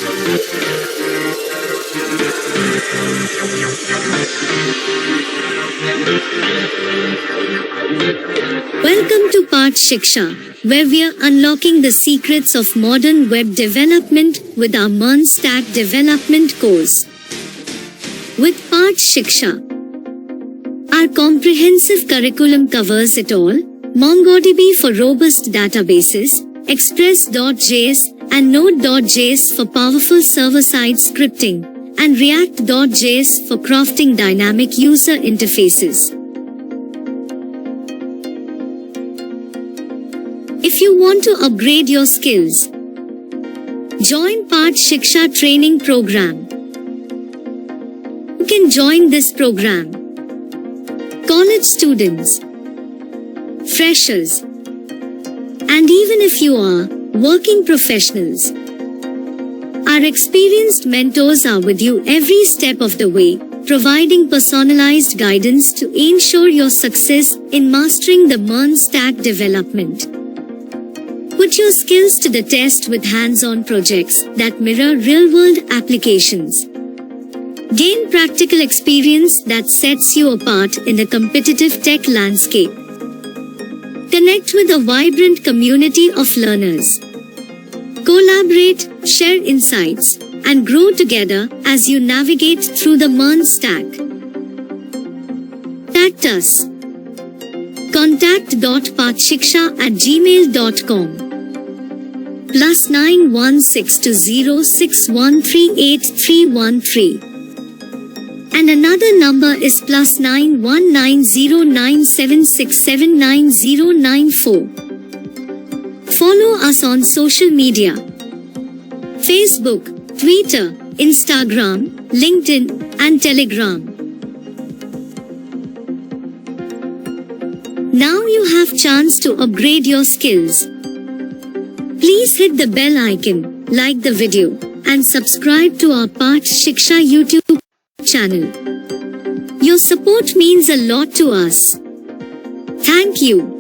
Welcome to Paath Shiksha, where we are unlocking the secrets of modern web development with our MERN Stack development course. With Paath Shiksha, our comprehensive curriculum covers it all: MongoDB for robust databases, Express.js and Node.js for powerful server-side scripting, and React.js for crafting dynamic user interfaces. If you want to upgrade your skills, join Paath Shiksha training program. You can join this program: college students, freshers, and even if you are working professionals. Our experienced mentors are with you every step of the way, providing personalized guidance to ensure your success in mastering the MERN Stack development. Put your skills to the test with hands-on projects that mirror real-world applications. Gain practical experience that sets you apart in the competitive tech landscape. Connect with a vibrant community of learners. Collaborate, share insights, and grow together as you navigate through the MERN Stack. Contact us. contact.paathshiksha@gmail.com +916206138313 and another number is +919097679094. Follow us on social media: Facebook, Twitter, Instagram, LinkedIn, and Telegram. Now you have chance to upgrade your skills. Please hit the bell icon, like the video, and subscribe to our Paath Shiksha YouTube channel. Your support means a lot to us. Thank you.